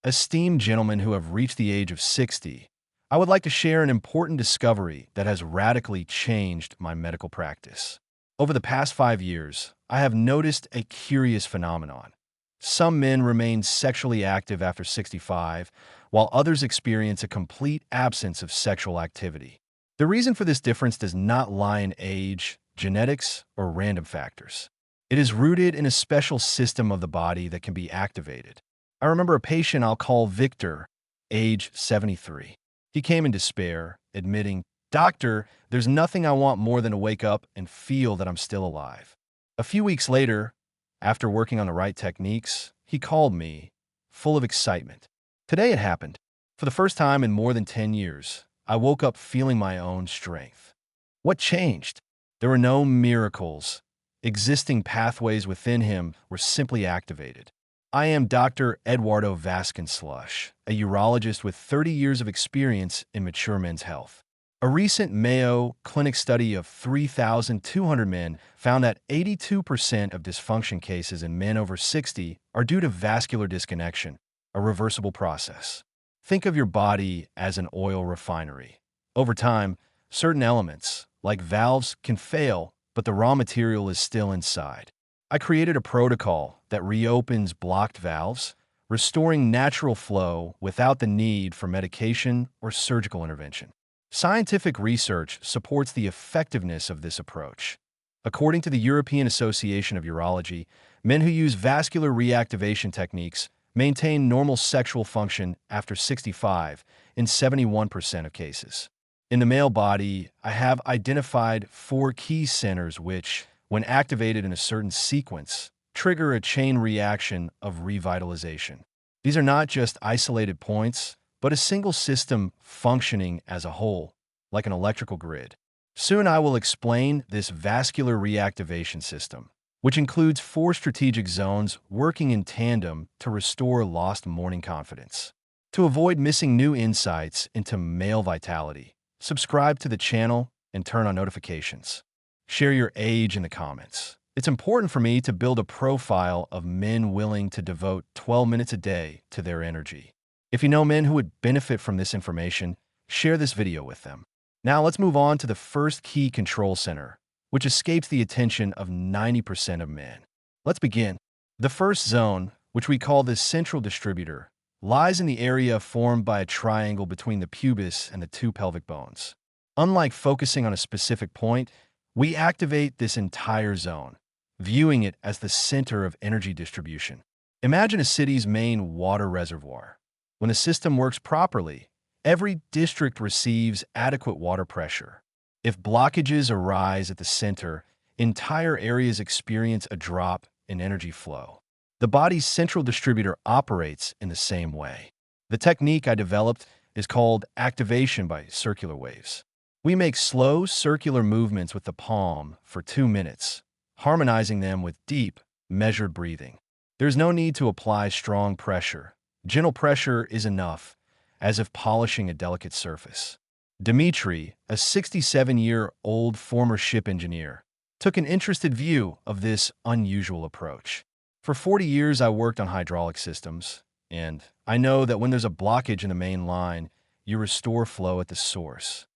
esteemed gentlemen who have reached the age of 60, I would like to share an important discovery that has radically changed my medical practice. Over the past 5 years, I have noticed a curious phenomenon. Some men remain sexually active after 65, while others experience a complete absence of sexual activity. The reason for this difference does not lie in age, genetics, or random factors. It is rooted in a special system of the body that can be activated. I remember a patient I'll call Victor, age 73. He came in despair, admitting, "Doctor, there's nothing I want more than to wake up and feel that I'm still alive." A few weeks later, after working on the right techniques, he called me, full of excitement. Today it happened. For the first time in more than 10 years, I woke up feeling my own strength. What changed? There were no miracles. Existing pathways within him were simply activated. I am Dr. Eduardo Vasconcelos, a urologist with 30 years of experience in mature men's health. A recent Mayo Clinic study of 3,200 men found that 82% of dysfunction cases in men over 60 are due to vascular disconnection, a reversible process. Think of your body as an oil refinery. Over time, certain elements, like valves, can fail, but the raw material is still inside. I created a protocol that reopens blocked valves, restoring natural flow without the need for medication or surgical intervention. Scientific research supports the effectiveness of this approach. According to the European Association of Urology, men who use vascular reactivation techniques maintain normal sexual function after 65 in 71% of cases. In the male body, I have identified 4 key centers which, when activated in a certain sequence, trigger a chain reaction of revitalization. These are not just isolated points, but a single system functioning as a whole, like an electrical grid. Soon I will explain this vascular reactivation system, which includes 4 strategic zones working in tandem to restore lost morning confidence. To avoid missing new insights into male vitality, subscribe to the channel and turn on notifications. Share your age in the comments. It's important for me to build a profile of men willing to devote 12 minutes a day to their energy. If you know men who would benefit from this information, share this video with them. Now let's move on to the first key control center, which escapes the attention of 90% of men. Let's begin. The first zone, which we call the central distributor, lies in the area formed by a triangle between the pubis and the 2 pelvic bones. Unlike focusing on a specific point, we activate this entire zone, viewing it as the center of energy distribution. Imagine a city's main water reservoir. When the system works properly, every district receives adequate water pressure. If blockages arise at the center, entire areas experience a drop in energy flow. The body's central distributor operates in the same way. The technique I developed is called activation by circular waves. We make slow circular movements with the palm for 2 minutes, harmonizing them with deep, measured breathing. There's no need to apply strong pressure. Gentle pressure is enough, as if polishing a delicate surface. Dmitry, a 67-year-old former ship engineer, took an interested view of this unusual approach. For 40 years, I worked on hydraulic systems, and I know that when there's a blockage in the main line, you restore flow at the source.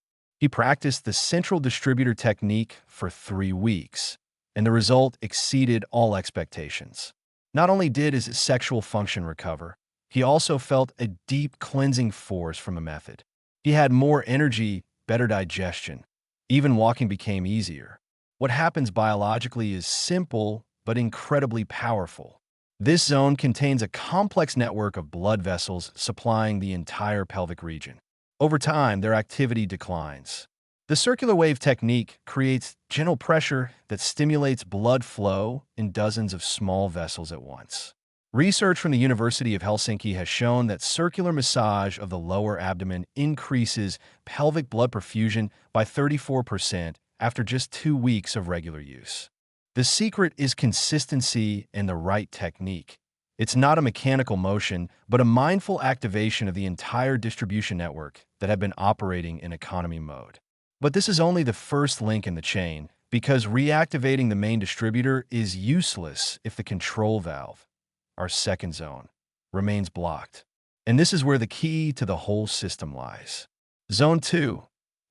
He practiced the central distributor technique for 3 weeks, and the result exceeded all expectations. Not only did his sexual function recover, he also felt a deep cleansing force from the method. He had more energy, better digestion. Even walking became easier. What happens biologically is simple but incredibly powerful. This zone contains a complex network of blood vessels supplying the entire pelvic region. Over time, their activity declines. The circular wave technique creates gentle pressure that stimulates blood flow in dozens of small vessels at once. Research from the University of Helsinki has shown that circular massage of the lower abdomen increases pelvic blood perfusion by 34% after just 2 weeks of regular use. The secret is consistency and the right technique. It's not a mechanical motion, but a mindful activation of the entire distribution network that had been operating in economy mode. But this is only the first link in the chain, because reactivating the main distributor is useless if the control valve, our second zone, remains blocked. And this is where the key to the whole system lies. Zone 2,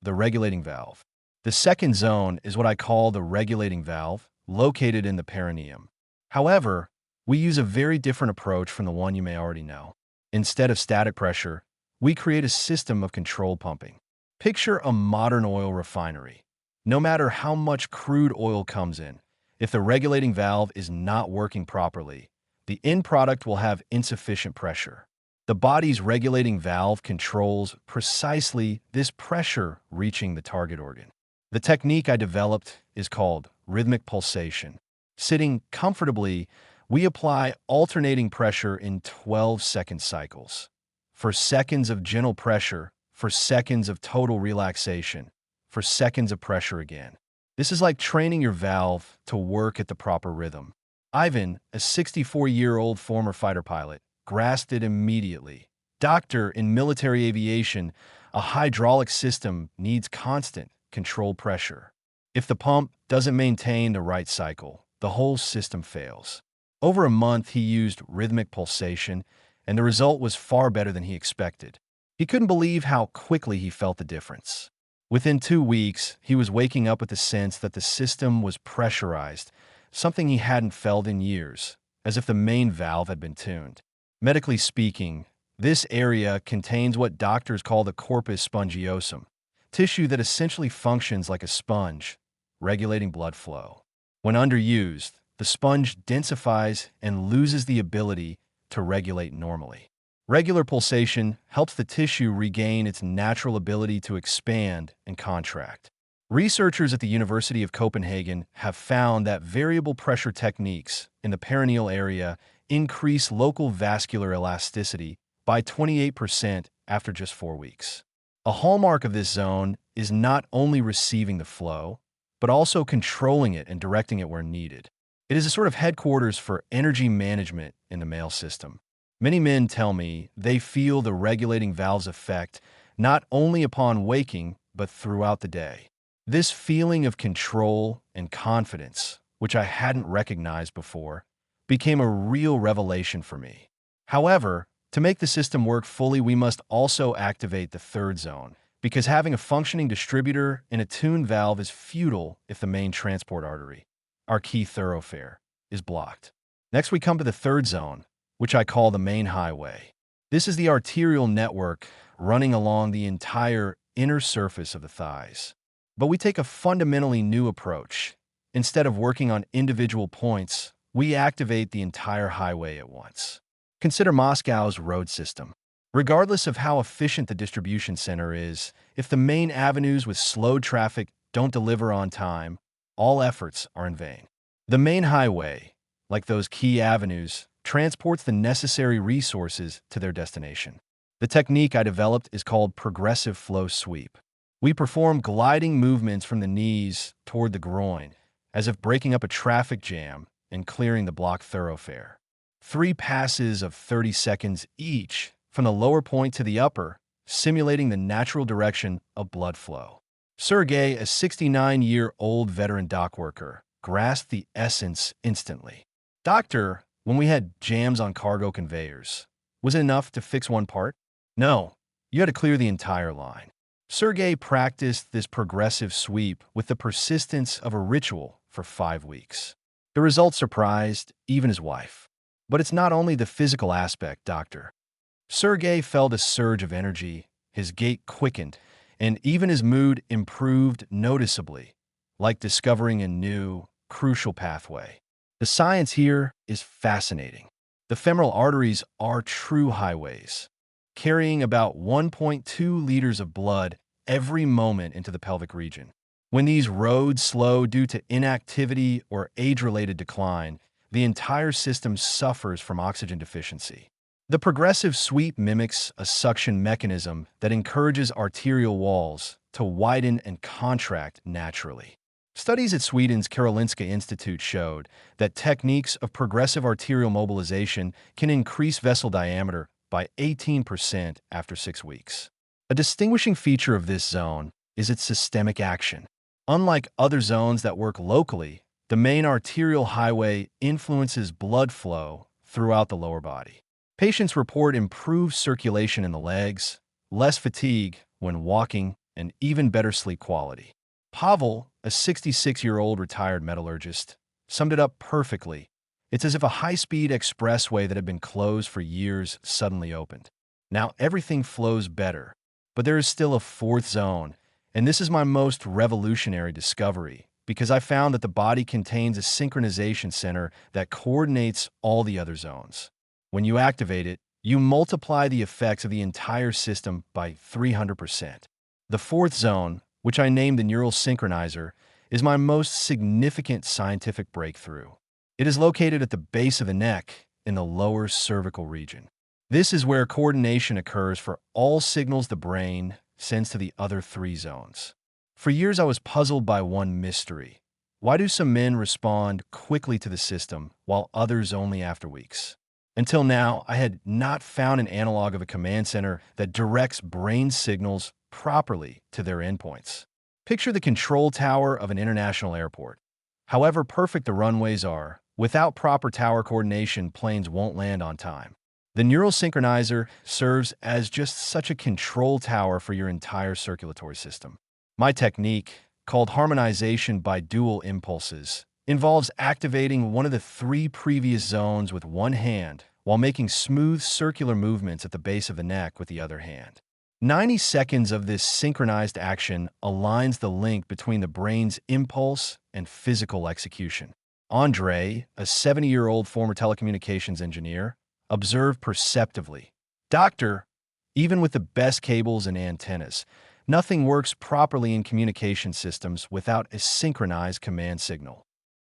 the regulating valve. The second zone is what I call the regulating valve, located in the perineum. However, we use a very different approach from the one you may already know. Instead of static pressure, we create a system of controlled pumping. Picture a modern oil refinery. No matter how much crude oil comes in, if the regulating valve is not working properly, the end product will have insufficient pressure. The body's regulating valve controls precisely this pressure reaching the target organ. The technique I developed is called rhythmic pulsation. Sitting comfortably, we apply alternating pressure in 12-second cycles. For seconds of gentle pressure, for seconds of total relaxation, for seconds of pressure again. This is like training your valve to work at the proper rhythm. Ivan, a 64-year-old former fighter pilot, grasped it immediately. Doctor, in military aviation, a hydraulic system needs constant, controlled pressure. If the pump doesn't maintain the right cycle, the whole system fails. Over a month, he used rhythmic pulsation, and the result was far better than he expected. He couldn't believe how quickly he felt the difference. Within 2 weeks, he was waking up with the sense that the system was pressurized, something he hadn't felt in years, as if the main valve had been tuned. Medically speaking, this area contains what doctors call the corpus spongiosum, tissue that essentially functions like a sponge, regulating blood flow. When underused, the sponge densifies and loses the ability to regulate normally. Regular pulsation helps the tissue regain its natural ability to expand and contract. Researchers at the University of Copenhagen have found that variable pressure techniques in the perineal area increase local vascular elasticity by 28% after just 4 weeks. A hallmark of this zone is not only receiving the flow, but also controlling it and directing it where needed. It is a sort of headquarters for energy management in the male system. Many men tell me they feel the regulating valve's effect not only upon waking, but throughout the day. This feeling of control and confidence, which I hadn't recognized before, became a real revelation for me. However, to make the system work fully, we must also activate the third zone, because having a functioning distributor and a tuned valve is futile if the main transport artery, our key thoroughfare, is blocked. Next, we come to the third zone, which I call the main highway. This is the arterial network running along the entire inner surface of the thighs. But we take a fundamentally new approach. Instead of working on individual points, we activate the entire highway at once. Consider Moscow's road system. Regardless of how efficient the distribution center is, if the main avenues with slow traffic don't deliver on time, all efforts are in vain. The main highway, like those key avenues, transports the necessary resources to their destination. The technique I developed is called progressive flow sweep. We perform gliding movements from the knees toward the groin, as if breaking up a traffic jam and clearing the blocked thoroughfare. 3 passes of 30 seconds each from the lower point to the upper, simulating the natural direction of blood flow. Sergey, a 69-year-old veteran dock worker, grasped the essence instantly. Doctor, when we had jams on cargo conveyors, was it enough to fix one part? No, you had to clear the entire line. Sergey practiced this progressive sweep with the persistence of a ritual for 5 weeks. The results surprised even his wife. But it's not only the physical aspect, Doctor. Sergey felt a surge of energy, his gait quickened, and even his mood improved noticeably, like discovering a new, crucial pathway. The science here is fascinating. The femoral arteries are true highways, carrying about 1.2 liters of blood every moment into the pelvic region. When these roads slow due to inactivity or age-related decline, the entire system suffers from oxygen deficiency. The progressive sweep mimics a suction mechanism that encourages arterial walls to widen and contract naturally. Studies at Sweden's Karolinska Institute showed that techniques of progressive arterial mobilization can increase vessel diameter by 18% after 6 weeks. A distinguishing feature of this zone is its systemic action. Unlike other zones that work locally, the main arterial highway influences blood flow throughout the lower body. Patients report improved circulation in the legs, less fatigue when walking, and even better sleep quality. Pavel, a 66-year-old retired metallurgist, summed it up perfectly. It's as if a high-speed expressway that had been closed for years suddenly opened. Now everything flows better, but there is still a fourth zone, and this is my most revolutionary discovery because I found that the body contains a synchronization center that coordinates all the other zones. When you activate it, you multiply the effects of the entire system by 300%. The fourth zone, which I named the neural synchronizer, is my most significant scientific breakthrough. It is located at the base of the neck in the lower cervical region. This is where coordination occurs for all signals the brain sends to the other three zones. For years, I was puzzled by one mystery. Why do some men respond quickly to the system while others only after weeks? Until now, I had not found an analog of a command center that directs brain signals properly to their endpoints. Picture the control tower of an international airport. However perfect the runways are, without proper tower coordination, planes won't land on time. The neural synchronizer serves as just such a control tower for your entire circulatory system. My technique, called harmonization by dual impulses, involves activating one of the three previous zones with one hand while making smooth circular movements at the base of the neck with the other hand. 90 seconds of this synchronized action aligns the link between the brain's impulse and physical execution. Andre, a 70-year-old former telecommunications engineer, observed perceptively, "Doctor, even with the best cables and antennas, nothing works properly in communication systems without a synchronized command signal."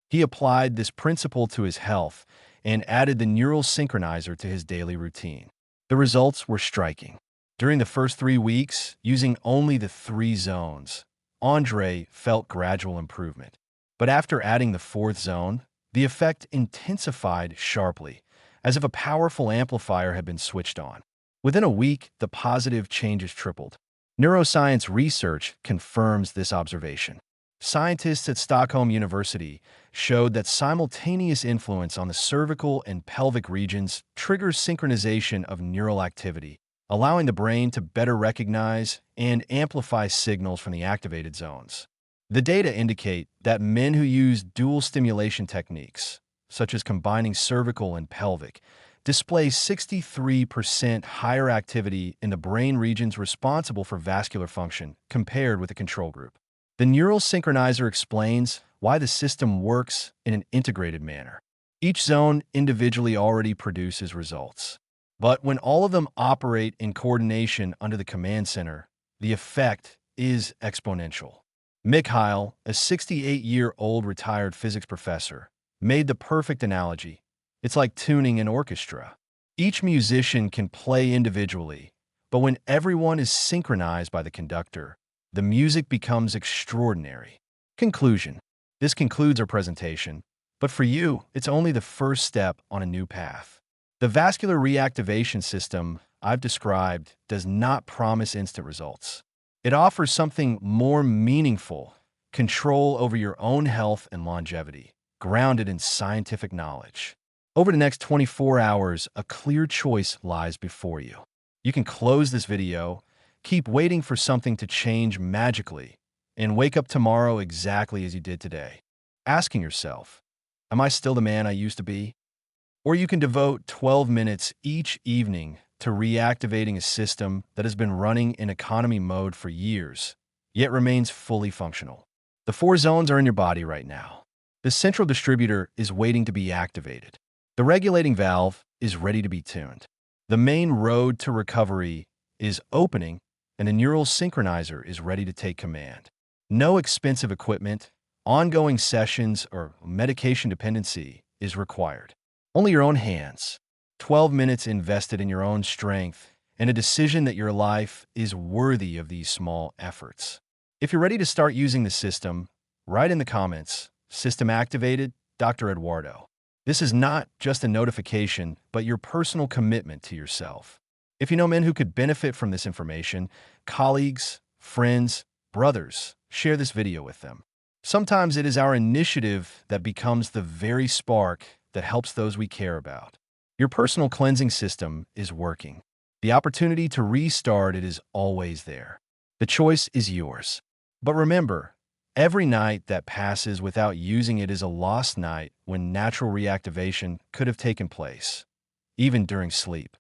He applied this principle to his health and added the neural synchronizer to his daily routine. The results were striking. During the first 3 weeks, using only the three zones, Andre felt gradual improvement. But after adding the fourth zone, the effect intensified sharply, as if a powerful amplifier had been switched on. Within a week, the positive changes tripled. Neuroscience research confirms this observation. Scientists at Stockholm University showed that simultaneous influence on the cervical and pelvic regions triggers synchronization of neural activity, allowing the brain to better recognize and amplify signals from the activated zones. The data indicate that men who use dual stimulation techniques, such as combining cervical and pelvic, display 63% higher activity in the brain regions responsible for vascular function compared with the control group. The neural synchronizer explains why the system works in an integrated manner. Each zone individually already produces results. But when all of them operate in coordination under the command center, the effect is exponential. Mikhail, a 68-year-old retired physics professor, made the perfect analogy. It's like tuning an orchestra. Each musician can play individually, but when everyone is synchronized by the conductor, the music becomes extraordinary. Conclusion. This concludes our presentation, but for you, it's only the first step on a new path. The vascular reactivation system I've described does not promise instant results. It offers something more meaningful: control over your own health and longevity, grounded in scientific knowledge. Over the next 24 hours, a clear choice lies before you. You can close this video, keep waiting for something to change magically, and wake up tomorrow exactly as you did today, asking yourself, "Am I still the man I used to be?" Or you can devote 12 minutes each evening to reactivating a system that has been running in economy mode for years, yet remains fully functional. The four zones are in your body right now. The central distributor is waiting to be activated. The regulating valve is ready to be tuned. The main road to recovery is opening, and the neural synchronizer is ready to take command. No expensive equipment, ongoing sessions, or medication dependency is required. Only your own hands, 12 minutes invested in your own strength, and a decision that your life is worthy of these small efforts. If you're ready to start using the system, write in the comments, "System activated, Dr. Eduardo." This is not just a notification, but your personal commitment to yourself. If you know men who could benefit from this information, colleagues, friends, brothers, share this video with them. Sometimes it is our initiative that becomes the very spark that helps those we care about. Your personal cleansing system is working. The opportunity to restart it is always there. The choice is yours. But remember, every night that passes without using it is a lost night when natural reactivation could have taken place, even during sleep.